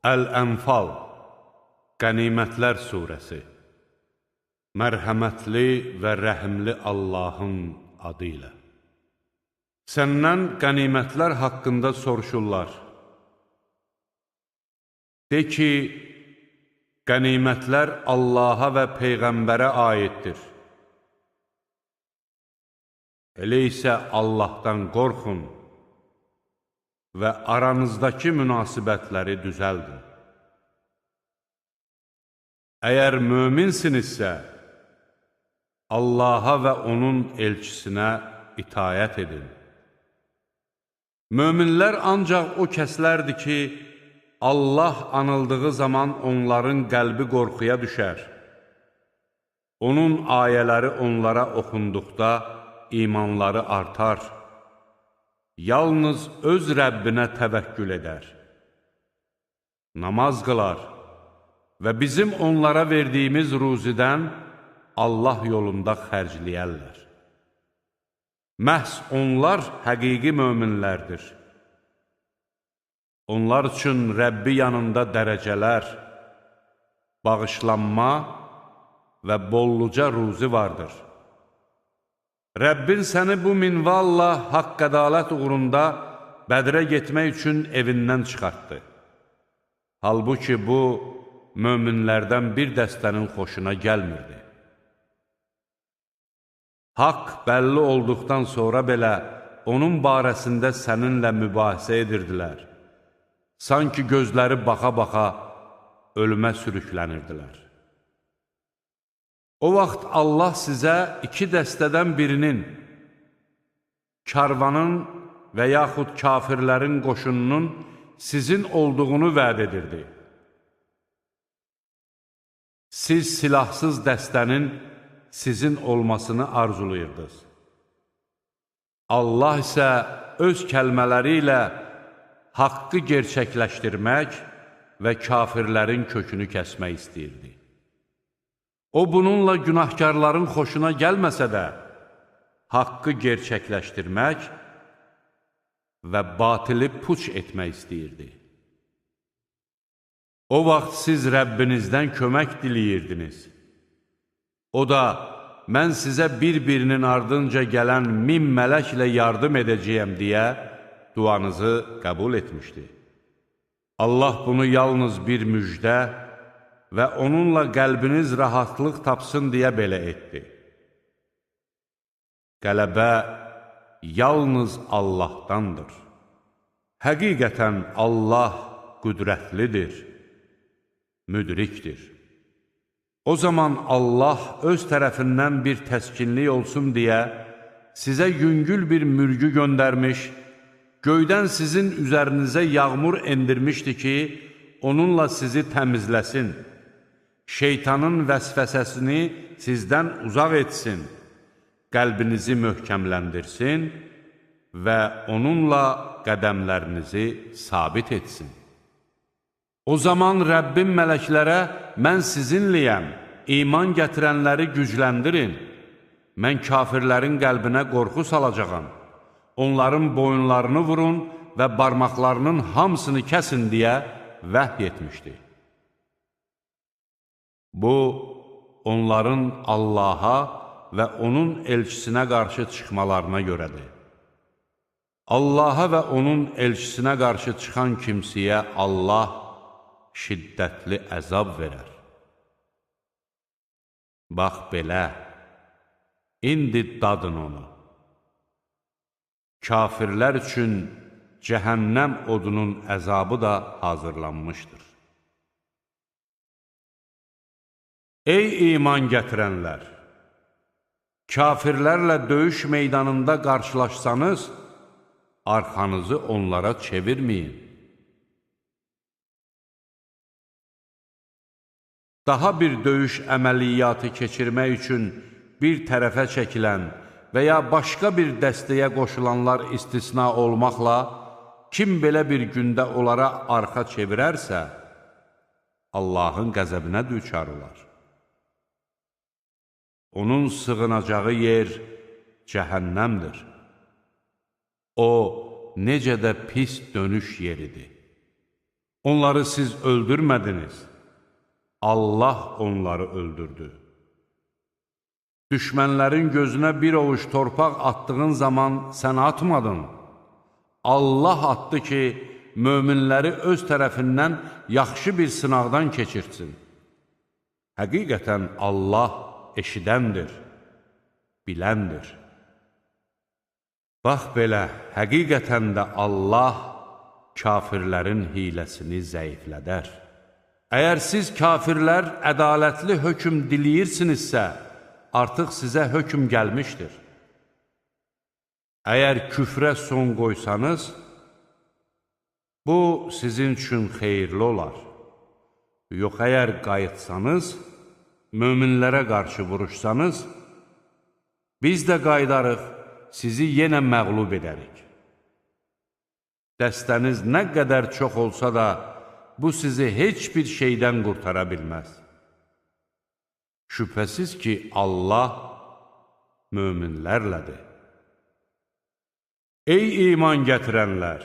Əl-Ənfal, Qənimətlər Suresi. Mərhəmətli və rəhimli Allahın adı ilə. Səndən qənimətlər haqqında soruşurlar. De ki, qənimətlər Allaha və Peyğəmbərə aiddir. Elə isə Allahdan qorxun və aranızdakı münasibətləri düzəldin. Əgər möminsinizsə, Allaha və onun elçisinə itayət edin. Möminlər ancaq o kəslərdir ki, Allah anıldığı zaman onların qəlbi qorxuya düşər. Onun ayələri onlara oxunduqda imanları artar. Yalnız öz Rəbbinə təvəkkül edər. Namaz qılar və bizim onlara verdiyimiz ruzidən Allah yolunda xərcləyərlər. Məhz onlar həqiqi möminlərdir. Onlar üçün Rəbbi yanında dərəcələr, bağışlanma və bolluca ruzi vardır. Rəbbin səni bu minvalla haqq ədalət uğrunda Bədrə getmək üçün evindən çıxartdı. Halbuki bu, möminlərdən bir dəstənin xoşuna gəlmirdi. Haqq bəlli olduqdan sonra belə onun barəsində səninlə mübahisə edirdilər. Sanki gözləri baxa-baxa ölümə sürüklənirdilər. O vaxt Allah sizə iki dəstədən birinin, karvanın və yaxud kafirlərin qoşununun sizin olduğunu vəd edirdi. Siz silahsız dəstənin sizin olmasını arzulayırdınız. Allah isə öz kəlmələri ilə haqqı gerçəkləşdirmək və kafirlərin kökünü kəsmək istəyirdi. O, bununla günahkarların xoşuna gəlməsə də, haqqı gerçəkləşdirmək və batili puç etmək istəyirdi. O vaxt siz Rəbbinizdən kömək diləyirdiniz. O da, mən sizə bir-birinin ardınca gələn 1000 mələklə yardım edəcəyəm deyə duanızı qəbul etmişdi. Allah bunu yalnız bir müjdə və onunla qəlbiniz rahatlıq tapsın deyə belə etdi. Qələbə yalnız Allahdandır. Həqiqətən Allah qüdrətlidir, müdrikdir. O zaman Allah öz tərəfindən bir təskinlik olsun deyə sizə yüngül bir mürgü göndərmiş, göydən sizin üzərinizə yağmur endirmişdi ki, onunla sizi təmizləsin, şeytanın vəsvəsəsini sizdən uzaq etsin, qəlbinizi möhkəmləndirsin və onunla qədəmlərinizi sabit etsin. O zaman Rəbbim mələklərə, mən sizinliyəm, iman gətirənləri gücləndirin, mən kafirlərin qəlbinə qorxu salacağam, onların boyunlarını vurun və barmaqlarının hamısını kəsin deyə vəhy etmişdi. Bu, onların Allaha və onun elçisinə qarşı çıxmalarına görədir. Allaha və onun elçisinə qarşı çıxan kimsəyə Allah şiddətli əzab verər. Bax belə, indi dadın onu. Kafirlər üçün cəhənnəm odunun əzabı da hazırlanmışdır. Ey iman gətirənlər! Kafirlərlə döyüş meydanında qarşılaşsanız, arxanızı onlara çevirməyin. Daha bir döyüş əməliyyatı keçirmək üçün bir tərəfə çəkilən və ya başqa bir dəstəyə qoşulanlar istisna olmaqla, kim belə bir gündə onlara arxa çevirərsə, Allahın qəzəbinə düçar olar. Onun sığınacağı yer cəhənnəmdir. O, necə də pis dönüş yeridir. Onları siz öldürmədiniz, Allah onları öldürdü. Düşmənlərin gözünə bir ovuc torpaq attığın zaman sən atmadın. Allah atdı ki, möminləri öz tərəfindən yaxşı bir sınaqdan keçirsin. Həqiqətən Allah eşidəndir, biləndir. Bax belə, həqiqətən də Allah kafirlərin hiləsini zəiflədər. Əgər siz kafirlər ədalətli hökm diləyirsinizsə, artıq sizə hökm gəlmişdir. Əgər küfrə son qoysanız, bu sizin üçün xeyirli olar. Yox, əgər qayıtsanız, möminlərə qarşı vuruşsanız, biz də qaydarıq, sizi yenə məğlub edərik. Dəstəniz nə qədər çox olsa da, bu sizi heç bir şeydən qurtara bilməz. Şübhəsiz ki, Allah möminlərlədir. Ey iman gətirənlər!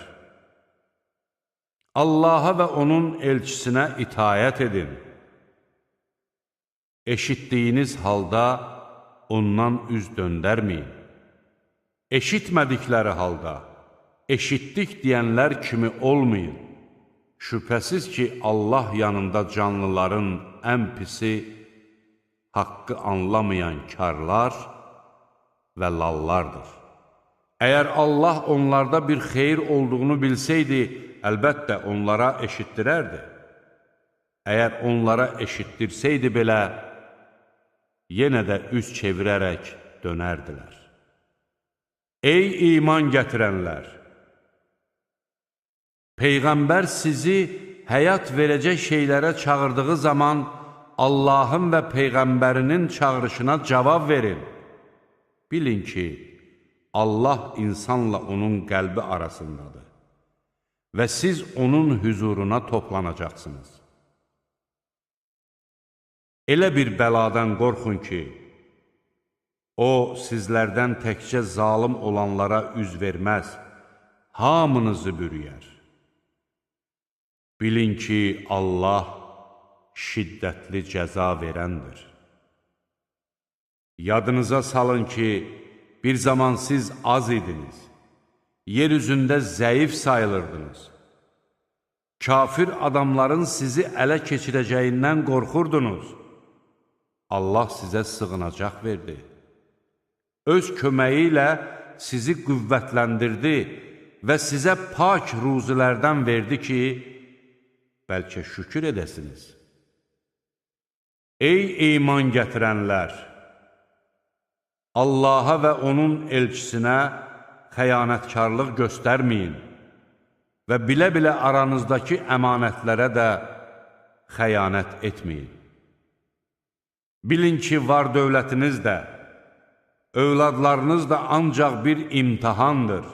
Allaha və onun elçisinə itayət edin. Eşitdiyiniz halda ondan üz döndərməyin. Eşitmədikləri halda eşitdik deyənlər kimi olmayın. Şübhəsiz ki, Allah yanında canlıların ən pisi, haqqı anlamayan karlar və lallardır. Əgər Allah onlarda bir xeyir olduğunu bilsəydi, əlbəttə onlara eşitdirərdi. Əgər onlara eşitdirsəydi belə, yenə də üz çevirərək dönərdilər. Ey iman gətirənlər! Peyğəmbər sizi həyat verəcək şeylərə çağırdığı zaman Allahın və Peyğəmbərinin çağırışına cavab verin. Bilin ki, Allah insanla onun qəlbi arasındadır və siz onun hüzuruna toplanacaqsınız. Elə bir bəladan qorxun ki, o sizlərdən təkcə zalım olanlara üz verməz, hamınızı bürüyər. Bilin ki, Allah şiddətli cəza verəndir. Yadınıza salın ki, bir zaman siz az idiniz, yer üzündə zəif sayılırdınız. Kafir adamların sizi ələ keçirəcəyindən qorxurdunuz. Allah sizə sığınacaq verdi. Öz köməyi ilə sizi qüvvətləndirdi və sizə pak ruzilərdən verdi ki, bəlkə şükür edəsiniz. Ey iman gətirənlər! Allaha və onun elçisinə xəyanətkarlıq göstərməyin və bilə-bilə aranızdakı əmanətlərə də xəyanət etməyin. Bilin ki, var dövlətiniz də, övladlarınız da ancaq bir imtihandır.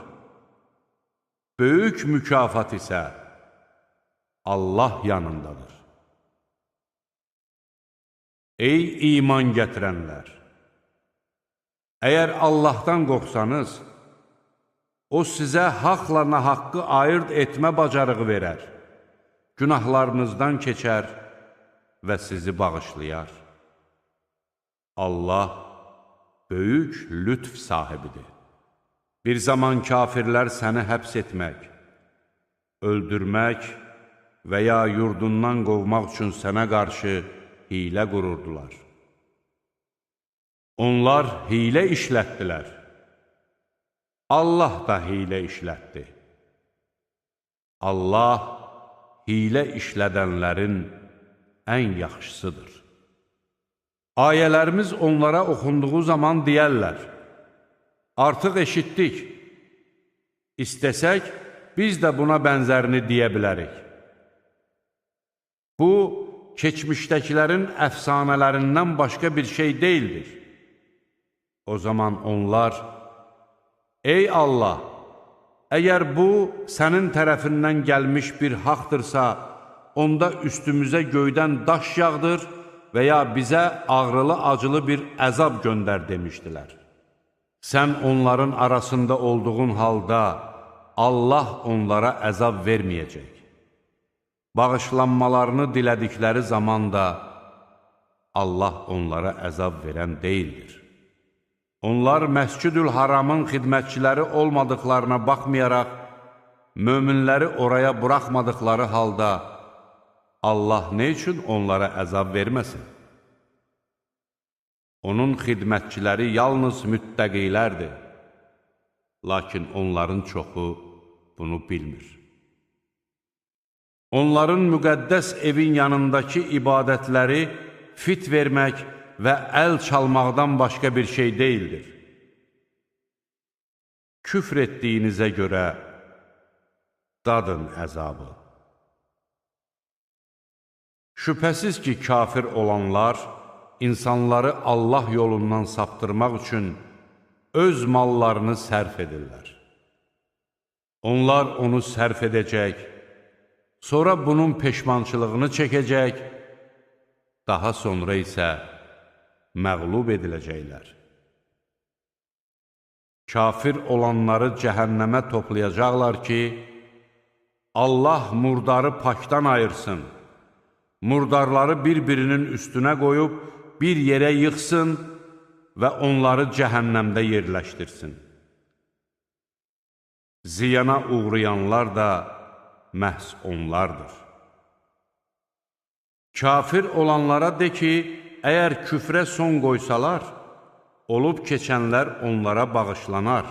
Böyük mükafat isə Allah yanındadır. Ey iman gətirənlər! Əgər Allahdan qorxsanız, o sizə haqla nahaqqı ayırt etmə bacarığı verər, günahlarınızdan keçər və sizi bağışlayar. Allah böyük lütf sahibidir. Bir zaman kafirlər səni həbs etmək, öldürmək və ya yurdundan qovmaq üçün sənə qarşı hilə qururdular. Onlar hilə işlətdilər. Allah da hilə işlətdi. Allah hilə işlədənlərin ən yaxşısıdır. Ayələrimiz onlara oxunduğu zaman deyərlər, artıq eşitdik. İstəsək, biz də buna bənzərini deyə bilərik. Bu, keçmişdəkilərin əfsanələrindən başqa bir şey deyildir. O zaman onlar, ey Allah, əgər bu, sənin tərəfindən gəlmiş bir haqdırsa, onda üstümüzə göydən daş yağdır və ya bizə ağrılı-acılı bir əzab göndər demişdilər. Sən onların arasında olduğun halda Allah onlara əzab verməyəcək. bağışlanmalarını dilədikləri zaman da Allah onlara əzab verən deyildir. Onlar Məscid-ül Haramın xidmətçiləri olmadıqlarına baxmayaraq, möminləri oraya buraxmadıqları halda Allah nə üçün onlara əzab verməsin? Onun xidmətçiləri yalnız müttəqilərdir. Lakin onların çoxu bunu bilmir. Onların müqəddəs evin yanındakı ibadətləri fit vermək və əl çalmaqdan başqa bir şey deyildir. Küfr etdiyinizə görə dadın əzabı. Şübhəsiz ki, kafir olanlar insanları Allah yolundan saptırmaq üçün öz mallarını sərf edirlər. Onlar onu sərf edəcək, sonra bunun peşmançılığını çəkəcək, daha sonra isə məğlub ediləcəklər. Kafir olanları cəhənnəmə toplayacaqlar ki, Allah murdarı pakdan ayırsın, murdarları bir-birinin üstünə qoyub bir yerə yıxsın və onları cəhənnəmdə yerləşdirsin. Ziyana uğrayanlar da məhz onlardır. Kafir olanlara de ki, əgər küfrə son qoysalar, olub keçənlər onlara bağışlanar.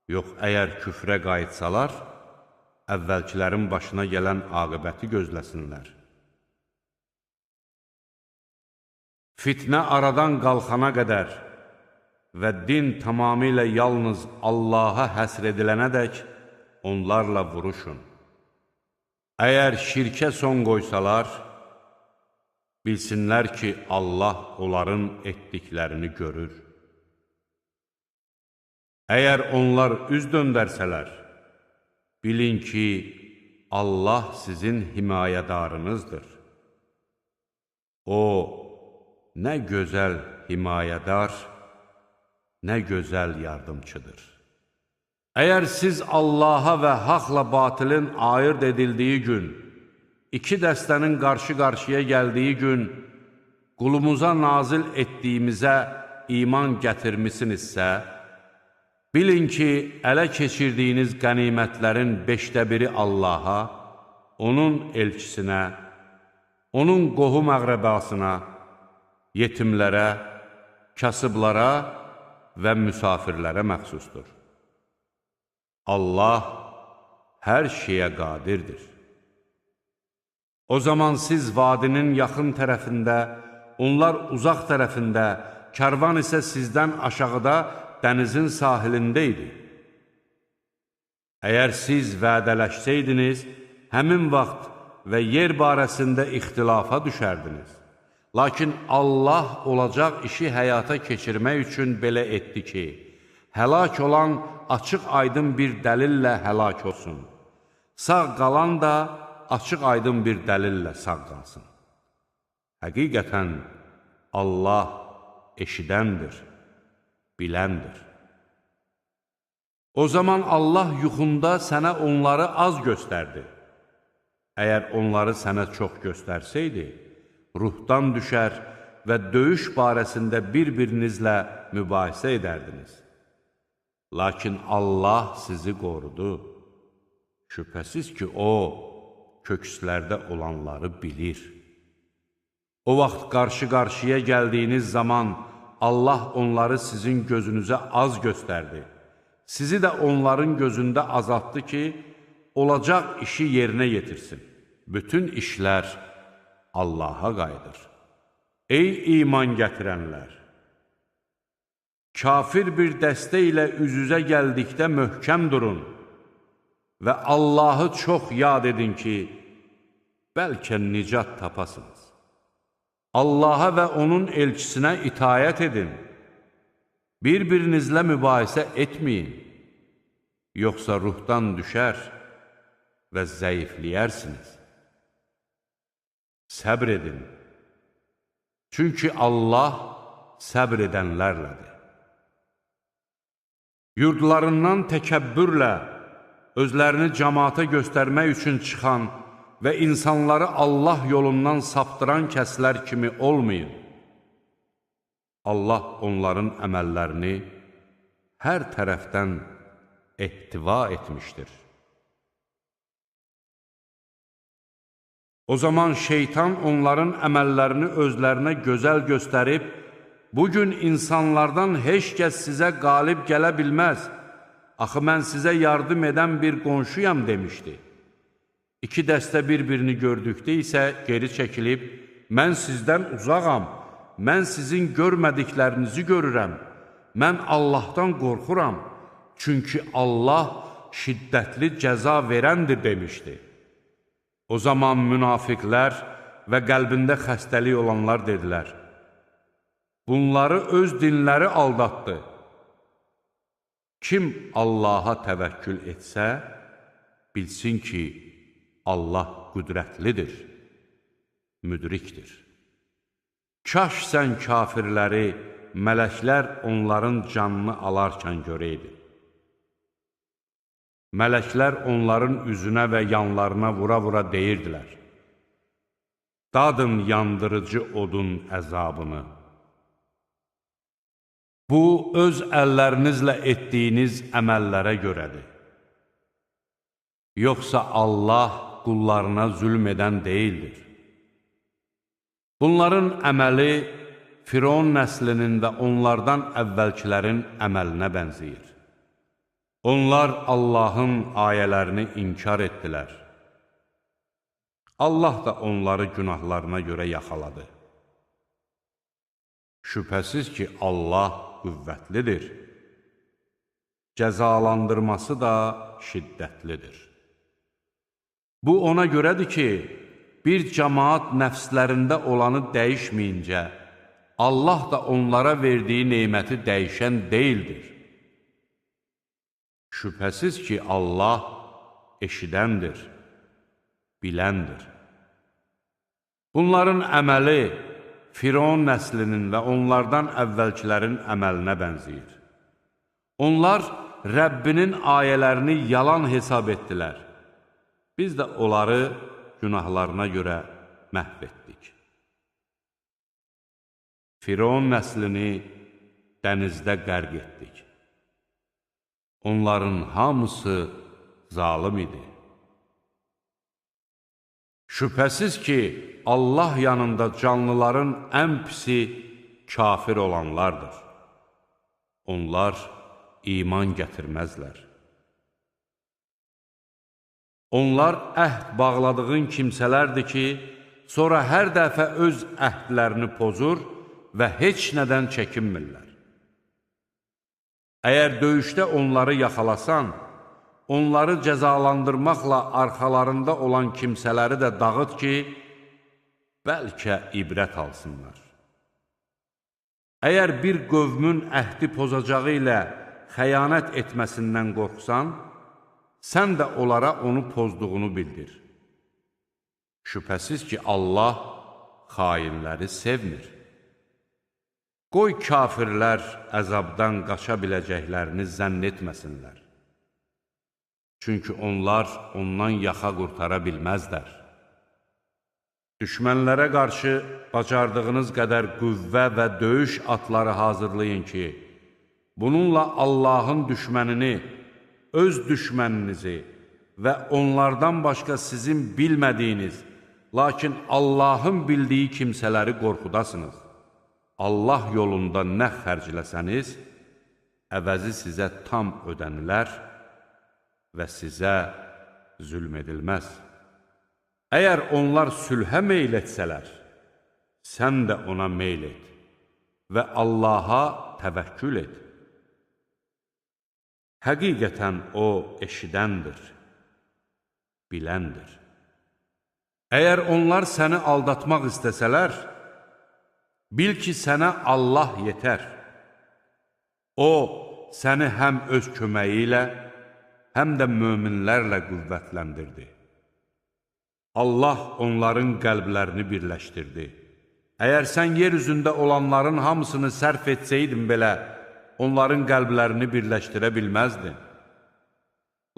Yox, əgər küfrə qayıtsalar, əvvəlkilərin başına gələn aqibəti gözləsinlər. Fitnə aradan qalxana qədər və din tamamilə yalnız Allaha həsr edilənədək onlarla vuruşun. Əgər şirkə son qoysalar, bilsinlər ki, Allah onların etdiklərini görür. Əgər onlar üz döndərsələr, bilin ki, Allah sizin himayədarınızdır. O, nə gözəl himayədar, nə gözəl yardımçıdır. Əgər siz Allaha və haqla batilin ayırt edildiyi gün, iki dəstənin qarşı-qarşıya gəldiyi gün, qulumuza nazil etdiyimizə iman gətirmisinizsə, bilin ki, ələ keçirdiyiniz qənimətlərin 1/5 Allaha, onun elçisinə, onun qohum-əqrəbasına, yetimlərə, kasıblara və müsafirlərə məxsusdur. Allah hər şeyə qadirdir. O zaman siz vadinin yaxın tərəfində, onlar uzaq tərəfində, kərvan isə sizdən aşağıda dənizin sahilində idi. Əgər siz vədələşsəydiniz, həmin vaxt və yer barəsində ixtilafa düşərdiniz. Lakin Allah olacaq işi həyata keçirmək üçün belə etdi ki, həlak olan açıq-aydın bir dəlillə həlak olsun. Sağ qalan da açıq-aydın bir dəlillə sağ qalsın. Həqiqətən Allah eşidəndir, biləndir. O zaman Allah yuxunda sənə onları az göstərdi. Əgər onları sənə çox göstərsəydi, ruhdan düşər və döyüş barəsində bir-birinizlə mübahisə edərdiniz. Lakin Allah sizi qorudu. Şübhəsiz ki, O, kökslərdə olanları bilir. O vaxt qarşı-qarşıya gəldiyiniz zaman Allah onları sizin gözünüzə az göstərdi. Sizi də onların gözündə azaltdı ki, olacaq işi yerinə yetirsin. Bütün işlər Allaha qayıdır. Ey iman gətirənlər! Kafir bir dəstə ilə üz-üzə gəldikdə möhkəm durun və Allahı çox yad edin ki, bəlkə nicat tapasınız. Allaha və onun elçisinə itayət edin. Bir-birinizlə mübahisə etməyin, yoxsa ruhdan düşər və zəifləyərsiniz. Səbr edin, çünki Allah səbr edənlərlədir. Yurdlarından təkəbbürlə, özlərini cəmaata göstərmək üçün çıxan və insanları Allah yolundan saptıran kəslər kimi olmayın. Allah onların əməllərini hər tərəfdən ehtiva etmişdir. O zaman şeytan onların əməllərini özlərinə gözəl göstərib, bugün insanlardan heç kəs sizə qalib gələ bilməz, axı mən sizə yardım edən bir qonşuyam demişdi. İki dəstə bir-birini gördükdə isə geri çəkilib, mən sizdən uzağam, mən sizin görmədiklərinizi görürəm, mən Allahdan qorxuram, çünki Allah şiddətli cəza verəndir demişdi. O zaman münafiqlər və qəlbində xəstəlik olanlar dedilər, bunları öz dinləri aldatdı. Kim Allaha təvəkkül etsə, bilsin ki, Allah qüdrətlidir, müdrikdir. Kaş sən kafirləri, mələklər onların canını alarkən görəydi. Mələklər onların üzünə və yanlarına vura-vura deyirdilər, dadın yandırıcı odun əzabını. Bu, öz əllərinizlə etdiyiniz əməllərə görədir. Yoxsa Allah qullarına zülm edən deyildir. Bunların əməli Firon nəslinin və onlardan əvvəlkilərin əməlinə bənzəyir. Onlar Allahın ayələrini inkar etdilər. Allah da onları günahlarına görə yaxaladı. Şübhəsiz ki, Allah qüvvətlidir. Cəzalandırması da şiddətlidir. Bu ona görədir ki, bir cəmaat nəfslərində olanı dəyişməyincə, Allah da onlara verdiyi neyməti dəyişən deyildir. Şübhəsiz ki, Allah eşidəndir, biləndir. Bunların əməli Firon nəslinin və onlardan əvvəlkilərin əməlinə bənzəyir. Onlar Rəbbinin ayələrini yalan hesab etdilər. Biz də onları günahlarına görə məhv etdik. Firon nəslini dənizdə qərq etdik. Onların hamısı zalım idi. Şübhəsiz ki, Allah yanında canlıların ən pisi kafir olanlardır. Onlar iman gətirməzlər. Onlar əhd bağladığın kimsələrdir ki, sonra hər dəfə öz əhdlərini pozur və heç nədən çəkinmirlər. Əgər döyüşdə onları yaxalasan, onları cəzalandırmaqla arxalarında olan kimsələri də dağıt ki, bəlkə ibrət alsınlar. Əgər bir qövmün əhdi pozacağı ilə xəyanət etməsindən qorxsan, sən də onlara onu pozduğunu bildir. Şübhəsiz ki, Allah xainləri sevmir. Qoy kafirlər əzabdan qaça biləcəklərini zənn etməsinlər. Çünki onlar ondan yaxa qurtara bilməzlər. Düşmənlərə qarşı bacardığınız qədər qüvvə və döyüş atları hazırlayın ki, bununla Allahın düşmənini, öz düşməninizi və onlardan başqa sizin bilmədiyiniz, lakin Allahın bildiyi kimsələri qorxudasınız. Allah yolunda nə xərcləsəniz, əvəzi sizə tam ödənilər və sizə zülm edilməz. Əgər onlar sülhə meyl etsələr, sən də ona meyl et və Allaha təvəkkül et. Həqiqətən O eşidəndir, biləndir. Əgər onlar səni aldatmaq istəsələr, bil ki, sənə Allah yetər. O, səni həm öz köməyi ilə, həm də möminlərlə qüvvətləndirdi. Allah onların qəlblərini birləşdirdi. Əgər sən yer üzündə olanların hamısını sərf etsəydin belə, onların qəlblərini birləşdirə bilməzdin.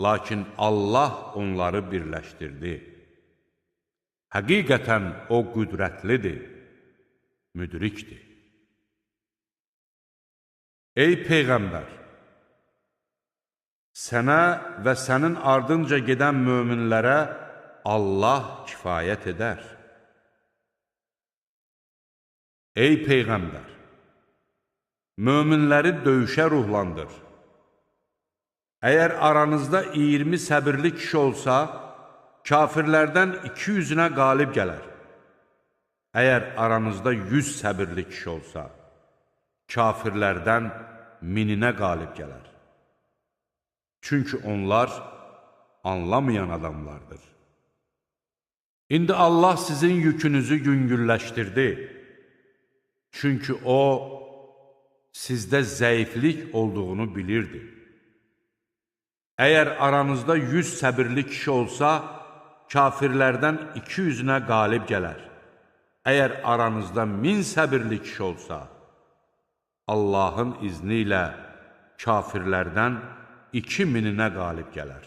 Lakin Allah onları birləşdirdi. Həqiqətən o qüdrətlidir, müdrikdir. Ey Peyğəmbər! Sənə və sənin ardınca gedən möminlərə Allah kifayət edər. Ey Peyğəmbər! Möminləri döyüşə ruhlandır. Əgər aranızda 20 səbirli kişi olsa, kafirlərdən 200-ünə qalib gələr. Əgər aranızda 100 səbirli kişi olsa, kafirlərdən 1000-inə qalib gələr. Çünki onlar anlamayan adamlardır. İndi Allah sizin yükünüzü yüngülləşdirdi. Çünki O, sizdə zəiflik olduğunu bilirdi. Əgər aranızda 100 səbirli kişi olsa, kafirlərdən 200-ünə qalib gələr. Əgər aranızda 1000 səbirli kişi olsa, Allahın izni ilə kafirlərdən 2000-inə qalib gələr.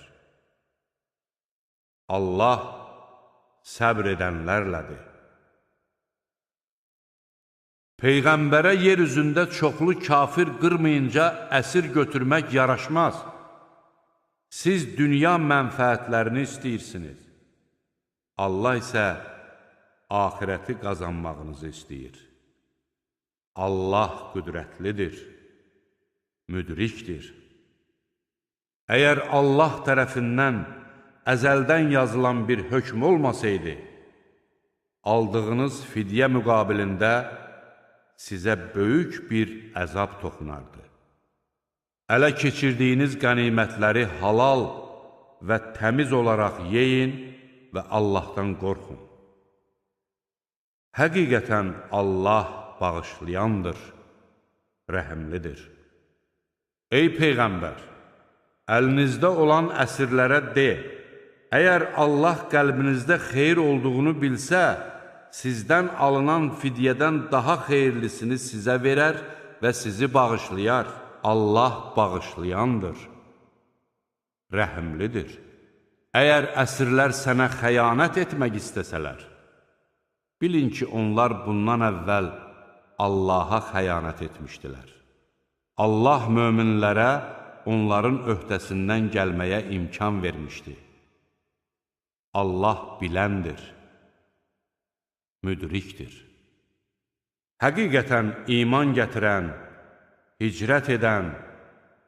Allah səbr edənlərlədir. Peyğəmbərə yer üzündə çoxlu kafir qırmayınca əsir götürmək yaraşmaz. Siz dünya mənfəətlərini istəyirsiniz. Allah isə axirəti qazanmağınızı istəyir. Allah qüdrətlidir, müdrikdir. Əgər Allah tərəfindən əzəldən yazılan bir hökm olmasaydı, aldığınız fidyə müqabilində sizə böyük bir əzab toxunardı. Ələ keçirdiyiniz qənimətləri halal və təmiz olaraq yeyin və Allahdan qorxun. Həqiqətən Allah bağışlayandır, rəhimlidir. Ey Peyğəmbər! Əlinizdə olan əsirlərə de, əgər Allah qəlbinizdə xeyir olduğunu bilsə, sizdən alınan fidyədən daha xeyirlisini sizə verər və sizi bağışlayar. Allah bağışlayandır, rəhimlidir. Əgər əsirlər sənə xəyanət etmək istəsələr, bilin ki, onlar bundan əvvəl Allaha xəyanət etmişdilər. Allah möminlərə onların öhdəsindən gəlməyə imkan vermişdi. Allah biləndir, müdrikdir. Həqiqətən iman gətirən, hicrət edən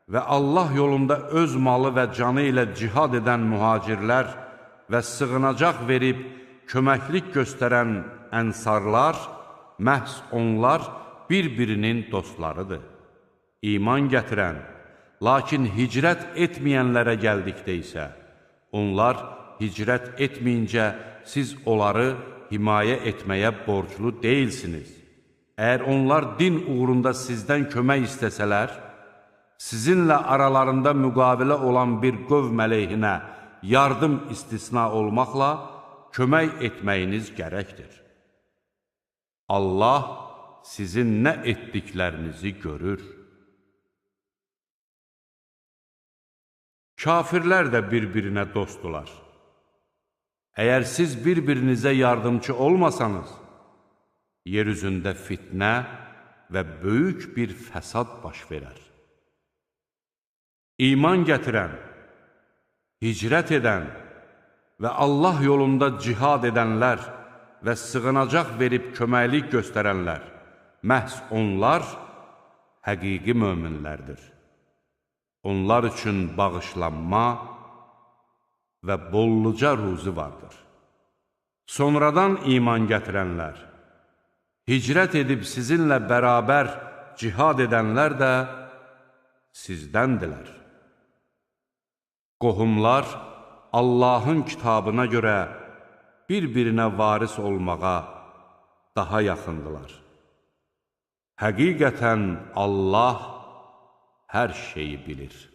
və Allah yolunda öz malı və canı ilə cihad edən mühacirlər və sığınacaq verib köməklik göstərən ənsarlar, məhz onlar bir-birinin dostlarıdır. İman gətirən, lakin hicrət etməyənlərə gəldikdə isə, onlar hicrət etməyincə siz onları himayə etməyə borclu deyilsiniz. Əgər onlar din uğrunda sizdən kömək istəsələr, sizinlə aralarında müqavilə olan bir qövm əleyhinə yardım istisna olmaqla kömək etməyiniz gərəkdir. Allah sizin nə etdiklərinizi görür. Kafirlər də bir-birinə dostdular. Əgər siz bir-birinizə yardımcı olmasanız, yer üzündə fitnə və böyük bir fəsad baş verər. İman gətirən, hicrət edən və Allah yolunda cihad edənlər və sığınacaq verib köməklik göstərənlər, məhz onlar həqiqi möminlərdir. Onlar üçün bağışlanma və bolluca ruzi vardır. Sonradan iman gətirənlər, hicrət edib sizinlə bərabər cihad edənlər də sizdəndilər. Qohumlar Allahın kitabına görə bir-birinə varis olmağa daha yaxındılar. Həqiqətən Allah hər şeyi bilir.